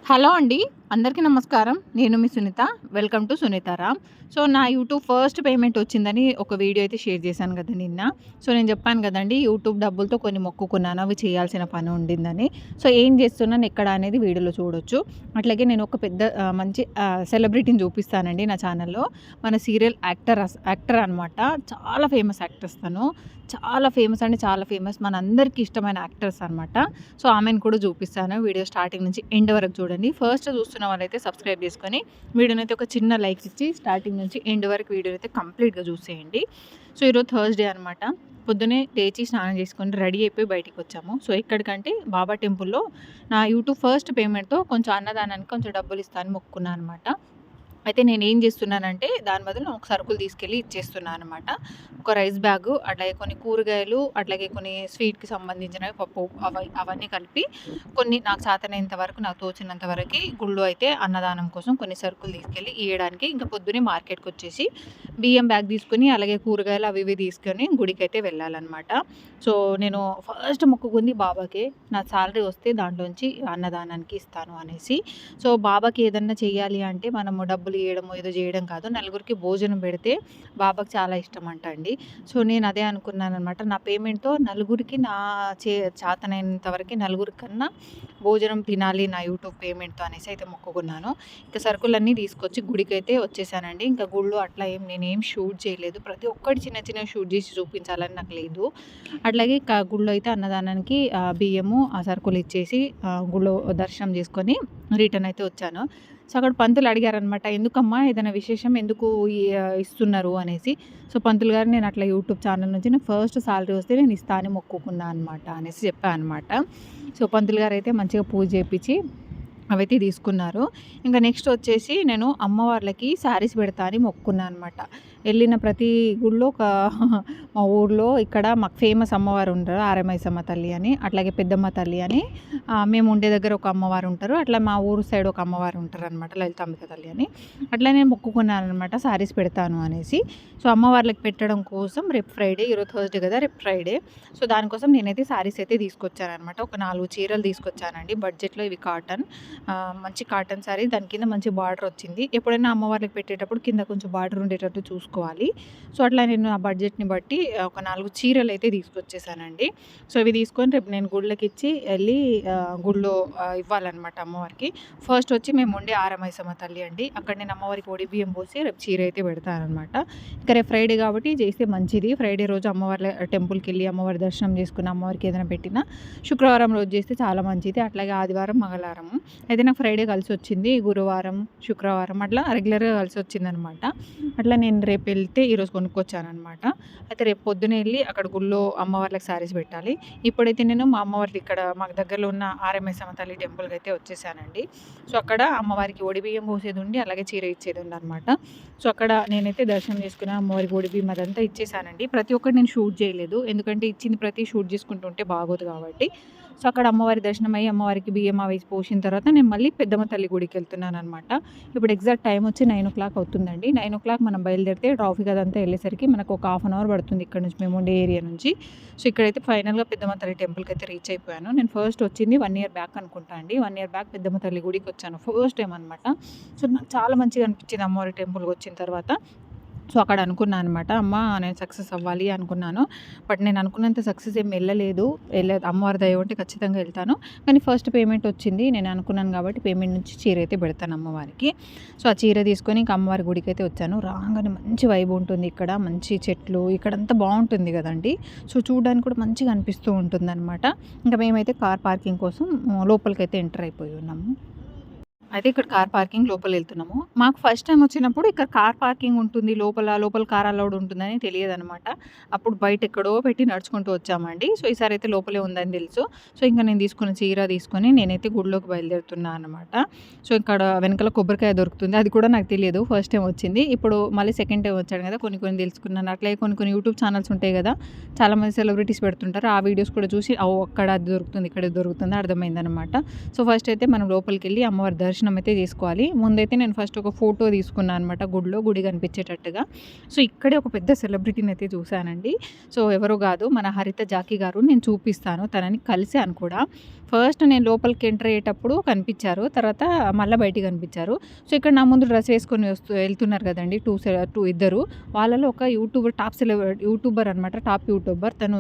Hello అండి. అందరికీ నమస్కారం. నేను మీ Sunitha. Welcome to Sunitharam. So, నా యూట్యూబ్ ఫస్ట్ పేమెంట్ వచ్చిందని ఒక వీడియో అయితే షేర్ చేశాను కదా నిన్న. సో, నేను చెప్పాను కదండీ యూట్యూబ్ డబ్బులతో కొన్ని మొక్కుకున్నాను. అవి చేయాల్సిన పని ఉండిందని. సో, ఏం చేస్తున్నాను, ఎక్కడ అనేది వీడియోలో చూడొచ్చు. అట్లాగే నేను ఒక పెద్ద మంచి సెలబ్రిటీని చూపిస్తానండి నా ఛానల్‌లో. మన సీరియల్ యాక్టర్ అనమాట. చాలా ఫేమస్ యాక్ట్రెస్ తను. చాలా ఫేమస్ అంటే చాలా ఫేమస్. మనందరికీ ఇష్టమైన యాక్టర్స్ అనమాట. సో, ఆమెను కూడా చూపిస్తాను. వీడియో స్టార్టింగ్ నుంచి ఎండ్ వరకు చూడండి. ఫస్ట్ చూస్తున్న వాళ్ళైతే సబ్స్క్రైబ్ చేసుకొని వీడియోనైతే ఒక చిన్న లైక్ ఇచ్చి స్టార్టింగ్ నుంచి ఎండ్ వరకు వీడియోనైతే కంప్లీట్‌గా చూసేయండి. సో, ఈరోజు థర్స్‌డే అనమాట. పొద్దున్నే లేచి స్నానం చేసుకొని రెడీ అయిపోయి బయటికి వచ్చాము. సో, ఎక్కడికంటే బాబా టెంపుల్‌లో నా యూట్యూబ్ ఫస్ట్ పేమెంట్‌తో కొంచెం అన్నదానానికి కొంచెం డబ్బులు ఇస్తా అని మొక్కుకున్నాను అనమాట. అయితే నేనేం చేస్తున్నానంటే దాని బదులు ఒక సరుకులు తీసుకెళ్ళి ఇచ్చేస్తున్నాను అనమాట. ఒక రైస్ బ్యాగు, అట్లాగే కొన్ని కూరగాయలు, అట్లాగే కొన్ని స్వీట్‌కి సంబంధించినవి పప్పు అవన్నీ కలిపి కొన్ని నాకు చేతనైనంత వరకు, నాకు తోచినంత వరకి గుళ్ళో అయితే అన్నదానం కోసం కొన్ని సరుకులు తీసుకెళ్ళి ఇయ్యడానికి ఇంకా పొద్దున్నే మార్కెట్‌కొచ్చేసి బియ్యం బ్యాగ్ తీసుకొని, అలాగే కూరగాయలు అవి ఇవి తీసుకొని గుడికైతే వెళ్ళాలనమాట. సో, నేను ఫస్ట్ మొక్కుకుంది బాబాకే. నా సాలరీ వస్తే దాంట్లోంచి అన్నదానానికి ఇస్తాను అనేసి. సో, బాబాకి ఏదన్నా చెయ్యాలి అంటే మనము డబ్బులు ఇయ్యడమో ఏదో చేయడం కాదు. నలుగురికి భోజనం పెడితే బాబాకి చాలా ఇష్టమంట అండి. సో, నేను అదే అనుకున్నాననమాట. నా పేమెంట్‌తో నలుగురికి నా చేతనైనంత వరకి నలుగురికన్నా భోజనం తినాలి నా యూట్యూబ్ పేమెంట్‌తో అనేసి అయితే మొక్కుకున్నాను. ఇంకా సరుకులన్నీ తీసుకొచ్చి గుడికైతే వచ్చేసానండి. ఇంకా గుడిలో అట్లా నేనేం షూట్ చేయలేదు. ప్రతి ఒక్కటి చిన్న చిన్నగా షూట్ చేసి చూపించాలని నాకు లేదు. అట్లాగే గుడిలో అయితే అన్నదానానికి బియ్యము, ఆ సరుకులు ఇచ్చేసి గుడిలో దర్శనం చేసుకొని రిటర్న్ అయితే వచ్చాను. సో, అక్కడ పంతులు అడిగారనమాట. "ఎందుకమ్మా ఏదైనా విశేషం ఎందుకు ఇస్తున్నారు" అనేసి. సో, పంతులు గారు నేను అట్లా యూట్యూబ్ ఛానల్ నుంచి నాకు ఫస్ట్ సాలరీ వస్తే నేను ఇస్తా అని మొక్కుకున్నా అనమాట అనేసి చెప్పా అనమాట. సో, పంతులు గారైతే మంచిగా పూజ చేపిచ్చి అవైతే తీసుకున్నారు. ఇంకా నెక్స్ట్ వచ్చేసి నేను అమ్మవార్లకి శారీస్ పెడతా అని మొక్కుకున్నా అనమాట. వెళ్ళిన ప్రతి గుడిలో మా ఊర్లో ఇక్కడ మాకు ఫేమస్ అమ్మవారు ఉంటారు. ఆరమైసమ్మ తల్లి అని, అట్లాగే పెద్దమ్మ తల్లి అని, మేము ఉండే దగ్గర ఒక అమ్మవారు ఉంటారు. అట్లా మా ఊరు సైడ్ ఒక అమ్మవారు ఉంటారనమాట, లలితాంబిక తల్లి అని. అట్లా నేను మొక్కుకున్నాను అనమాట శారీస్ పెడతాను అనేసి. సో, అమ్మవార్లకి పెట్టడం కోసం రేపు ఫ్రైడే, ఈరోజు థర్స్‌డే కదా, రేపు ఫ్రైడే. సో, దానికోసం నేనైతే శారీస్ అయితే తీసుకొచ్చాననమాట. ఒక 4 చీరలు తీసుకొచ్చానండి. బడ్జెట్‌లో ఇవి కాటన్, మంచి కాటన్ శారీ. దాని కింద మంచి బార్డర్ వచ్చింది. ఎప్పుడైనా అమ్మవార్లకి పెట్టేటప్పుడు కింద కొంచెం బార్డర్ ఉండేటట్టు చూసుకోవాలి. సో, అట్లా నేను ఆ బడ్జెట్‌ని బట్టి ఒక 4 చీరలు అయితే తీసుకొచ్చేసానండి. సో, ఇవి తీసుకొని రేపు నేను గుళ్ళకి ఇచ్చి వెళ్ళి గుడిలో ఇవ్వాలన్నమాట అమ్మవారికి. ఫస్ట్ వచ్చి మేము ఉండే ఆరమైసమ్మ తల్లి అండి. అక్కడ నేను అమ్మవారికి ఒడి బియ్యం పోసి రేపు చీర అయితే పెడతానన్నమాట. ఇంకా రేపు ఫ్రైడే కాబట్టి చేస్తే మంచిది. ఫ్రైడే రోజు అమ్మవారి టెంపుల్కి వెళ్ళి అమ్మవారి దర్శనం చేసుకుని అమ్మవారికి ఏదైనా పెట్టినా శుక్రవారం రోజు చేస్తే చాలా మంచిది. అట్లాగే ఆదివారం, మంగళవారం అయితే నాకు ఫ్రైడే కలిసి వచ్చింది. గురువారం, శుక్రవారం అట్లా రెగ్యులర్‌గా కలిసి వచ్చిందనమాట. అట్లా నేను రేపు వెళ్తే ఈరోజు కొనుక్కొచ్చాననమాట. అయితే రేపు పొద్దున్నే వెళ్ళి అక్కడ గుళ్ళో అమ్మవార్లకి శారీస్ పెట్టాలి. ఇప్పుడైతే నేను మా అమ్మవారికి ఇక్కడ మాకు దగ్గరలో ఉన్న ఆర్ఎంఎస్ఎమ్మ తల్లి టెంపుల్‌కి అయితే వచ్చేసానండి. సో, అక్కడ అమ్మవారికి ఒడి బియ్యం పోసేది ఉండి, అలాగే చీర ఇచ్చేది ఉందనమాట. సో, అక్కడ నేనైతే దర్శనం చేసుకుని అమ్మవారికి ఒడి బియ్యం అదంతా ఇచ్చేసానండి. ప్రతి ఒక్కటి నేను షూట్ చేయలేదు. ఎందుకంటే ఇచ్చింది ప్రతి షూట్ చేసుకుంటుంటే బాగోదు కాబట్టి. సో, అక్కడ అమ్మవారి దర్శనం అయ్యి అమ్మవారికి బియ్యం అవి పోసిన తర్వాత నేను మళ్ళీ పెద్దమ్మ తల్లి గుడికి వెళ్తున్నాననమాట. ఇప్పుడు ఎగ్జాక్ట్ టైం వచ్చి 9:00 అవుతుందండి. 9:00 మనం బయలుదేరితే ట్రాఫిక్ అదంతా వెళ్ళేసరికి మనకు ఒక హాఫ్ అన్ అవర్ పడుతుంది ఇక్కడ నుంచి, మేము ఉండే ఏరియా నుంచి. సో, ఇక్కడైతే ఫైనల్‌గా పెద్దమ్మ తల్లి టెంపుల్‌కి అయితే రీచ్ అయిపోయాను. నేను ఫస్ట్ వచ్చింది 1 ఇయర్ బ్యాక్ అనుకుంటా అండి. 1 ఇయర్ బ్యాక్ పెద్దమ్మ తల్లి గుడికి వచ్చాను ఫస్ట్ టైం అనమాట. సో, నాకు చాలా మంచిగా అనిపించింది అమ్మవారి టెంపుల్‌కి వచ్చిన తర్వాత. సో, అక్కడ అనుకున్నా అనమాట. అమ్మ నేను సక్సెస్ అవ్వాలి అనుకున్నాను. బట్ నేను అనుకున్నంత సక్సెస్ ఏమి వెళ్ళలేదు. అమ్మవారి దయ ఉంటే ఖచ్చితంగా వెళ్తాను. కానీ ఫస్ట్ పేమెంట్ వచ్చింది. నేను అనుకున్నాను కాబట్టి పేమెంట్ నుంచి చీర అయితే పెడతాను అమ్మవారికి. సో, ఆ చీర తీసుకొని ఇంక అమ్మవారి గుడికి అయితే వచ్చాను. రాగానే మంచి వైబ్ ఉంటుంది ఇక్కడ. మంచి చెట్లు ఇక్కడంతా బాగుంటుంది కదండీ. సో, చూడడానికి కూడా మంచిగా అనిపిస్తూ ఉంటుందన్నమాట. ఇంకా మేమైతే కార్ పార్కింగ్ కోసం లోపలికైతే ఎంటర్ అయిపోయి ఉన్నాము. అయితే ఇక్కడ కార్ పార్కింగ్ లోపలెళ్తున్నాము. మాకు ఫస్ట్ టైమ్ వచ్చినప్పుడు ఇక్కడ కార్ పార్కింగ్ ఉంటుంది. లోపల కార్ అలౌడ్ ఉంటుందని తెలియదనమాట. అప్పుడు బయట ఎక్కడో పెట్టి నడుచుకుంటూ వచ్చామండి. సో, ఈసారైతే లోపలే ఉందని తెలుసు. సో, ఇంక నేను తీసుకున్న చీర తీసుకొని నేనైతే గుడిలోకి బయలుదేరుతున్నా అనమాట. సో, ఇక్కడ వెనకాల కొబ్బరికాయ దొరుకుతుంది. అది కూడా నాకు తెలియదు. ఫస్ట్ టైం వచ్చింది. ఇప్పుడు మళ్ళీ సెకండ్ టైం వచ్చాను కదా, కొన్ని కొన్ని తెలుసుకున్నాను. అట్లాగే కొన్ని యూట్యూబ్ ఛానల్స్ ఉంటాయి కదా, చాలామంది సెలబ్రిటీస్ పెడుతుంటారు. ఆ వీడియోస్ కూడా చూసి అక్కడ అది దొరుకుతుంది, ఇక్కడ దొరుకుతుంది అర్థమైందనమాట. సో, ఫస్ట్ అయితే మనం లోపలికెళ్ళి అమ్మవారి దర్శనం అయితే చేసుకోవాలి. ముందైతే నేను ఫస్ట్ ఒక ఫోటో తీసుకున్నాను అనమాట గుడిలో, గుడి కనిపించేటట్టుగా. సో, ఇక్కడే ఒక పెద్ద సెలబ్రిటీని అయితే చూశానండి. సో, ఎవరో కాదు మన హరిత జాకీ గారు. నేను చూపిస్తాను, తనని కలిసాను కూడా. ఫస్ట్ నేను లోపలికి ఎంటర్ అయ్యేటప్పుడు కనిపించారు, తర్వాత మళ్ళీ బయటికి కనిపించారు. సో ఇక్కడ నా ముందు డ్రెస్ వేసుకొని వెళ్తున్నారు కదండి, ఇద్దరు. వాళ్ళలో ఒక యూట్యూబర్ అనమాట, టాప్ యూట్యూబర్. తను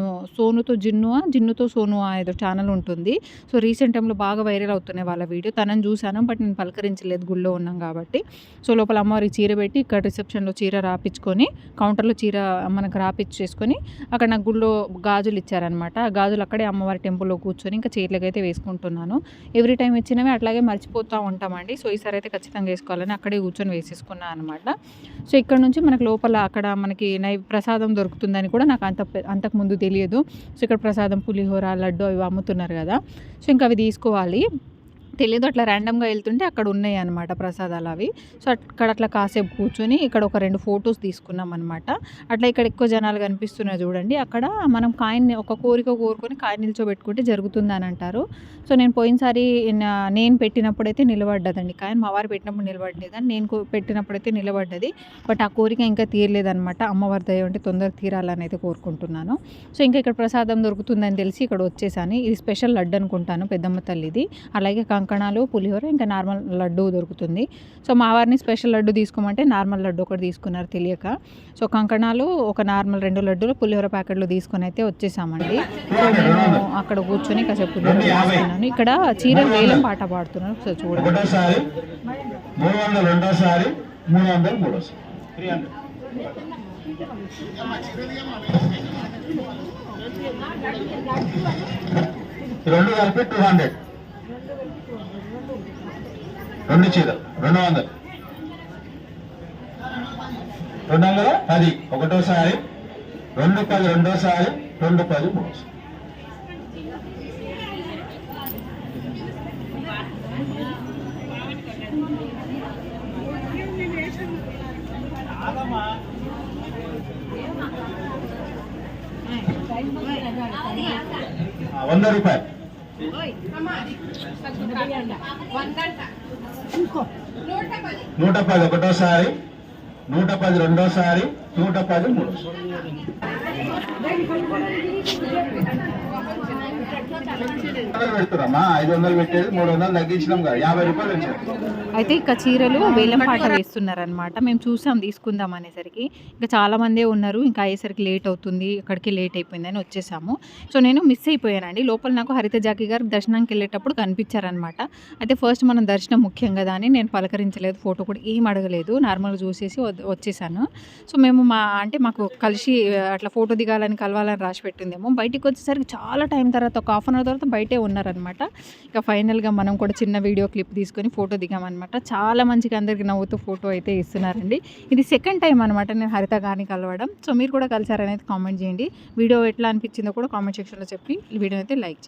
జిన్నుతో సోనువా ఏదో ఛానల్ ఉంటుంది. సో రీసెంట్ టైంలో బాగా వైరల్ అవుతున్నాయి వాళ్ళ వీడియో. తనని చూశాను, బట్ నేను పలకరించలేదు, గుళ్ళో ఉన్నాం కాబట్టి. సో లోపల అమ్మవారికి చీర పెట్టి ఇక్కడ రిసెప్షన్లో చీర రాపించుకొని, కౌంటర్లో చీర మనకు రాపించేసుకొని, అక్కడ నాకు గుళ్ళో గాజులు ఇచ్చారనమాట. ఆ గాజులు అక్కడే అమ్మవారి టెంపుల్లో కూర్చొని ఇంకా చీరలకు అయితే వేసుకుంటున్నాను. ఎవ్రీ టైం ఇచ్చినవి అట్లాగే మర్చిపోతూ ఉంటామండి. సో ఈసారి అయితే ఖచ్చితంగా వేసుకోవాలని అక్కడే కూర్చొని వేసేసుకున్నాను అనమాట. సో ఇక్కడ నుంచి మనకు లోపల అక్కడ మనకి ప్రసాదం దొరుకుతుందని కూడా నాకు అంతకుముందు తెలియదు. సో ఇక్కడ ప్రసాదం పులిహోర, లడ్డు అవి అమ్ముతున్నారు కదా. సో ఇంకా అవి తీసుకోవాలి, తెలియదు. అట్లా ర్యాండమ్గా వెళ్తుంటే అక్కడ ఉన్నాయి అనమాట ప్రసాదాలు అవి. సో అక్కడ అట్లా కాసేపు కూర్చొని ఇక్కడ ఒక 2 ఫొటోస్ తీసుకున్నాం అనమాట. అట్లా ఇక్కడ ఎక్కువ జనాలు కనిపిస్తున్నారు చూడండి. అక్కడ మనం ఒక కోరిక కోరుకొని కాయిన్ నిల్చోబెట్టుకుంటే జరుగుతుంది అని అంటారు. సో నేను పోయినసారి నేను పెట్టినప్పుడైతే నిలబడ్డదండి కాయిన్, మా వారు పెట్టినప్పుడు నిలబడలేదు, కానీ నేను పెట్టినప్పుడైతే నిలబడ్డది. బట్ ఆ కోరిక ఇంకా తీరలేదనమాట. అమ్మవారి దయ ఉంటే తొందరగా తీరాలని అయితే కోరుకుంటున్నాను. సో ఇంకా ఇక్కడ ప్రసాదం దొరుకుతుందని తెలిసి ఇక్కడ వచ్చేసాను. ఇది స్పెషల్ లడ్డు అనుకుంటాను, పెద్దమ్మ తల్లిది. అలాగే కంకణాలు, పులిహోర, ఇంకా నార్మల్ లడ్డు దొరుకుతుంది. సో మా వారిని స్పెషల్ లడ్డు తీసుకోమంటే నార్మల్ లడ్డు ఒకటి తీసుకున్నారు తెలియక. సో కంకణాలు ఒక నార్మల్ 2 లడ్డూలు, పులిహోర ప్యాకెట్లు తీసుకొని అయితే వచ్చేసామండి. సో నేను అక్కడ కూర్చొని కాసేపు పులిహోర తీసుకున్నాను. ఇక్కడ చీరలు వేలం పాట పాడుతున్నారు. సో చూడండి. 2 చీరలు 200, 210 ఒకటోసారి, 210 రెండోసారి, 210 మూడోసారి. ₹100. 110 ఒకటోసారి, 110 రెండోసారి, 110 మూడోసారి. పెడుతున్నామా 500 పెట్టేది 300 తగ్గించినాం కదా, ₹50 వచ్చాయి. అయితే ఇక చీరలు వేలం పాట వేస్తున్నారనమాట. మేము చూసాం తీసుకుందాం అనేసరికి ఇంకా చాలామందే ఉన్నారు. ఇంకా అయ్యేసరికి లేట్ అవుతుంది, ఇక్కడికి లేట్ అయిపోయిందని వచ్చేసాము. సో నేను మిస్ అయిపోయానండి. లోపల నాకు హరిత జాకీ గారు దర్శనానికి వెళ్ళేటప్పుడు కనిపించారనమాట. అయితే ఫస్ట్ మనం దర్శనం ముఖ్యం కదా అని నేను పలకరించలేదు, ఫోటో కూడా ఏం అడగలేదు, నార్మల్గా చూసేసి వచ్చేసాను. సో మేము మాకు కలిసి అట్లా ఫోటో దిగాలని కలవాలని రాసి పెట్టిందేమో. బయటికి వచ్చేసరికి చాలా టైం తర్వాత, ఒక హాఫ్ అన్ అవర్ తర్వాత బయటే ఉన్నారనమాట. ఇక ఫైనల్గా మనం కూడా చిన్న వీడియో క్లిప్ తీసుకొని ఫోటో దిగామన్నమాట. చాలా మంచిగా అందరికి నవ్వుతూ ఫోటో అయితే ఇస్తున్నారండి. ఇది సెకండ్ టైం అనమాట నేను హరిత గారిని కలవడం. సో మీరు కూడా కలిసారనేది కామెంట్ చేయండి. వీడియో ఎట్లా అనిపించిందో కూడా కామెంట్ సెక్షన్లో చెప్పి వీడియో అయితే లైక్ చేయండి.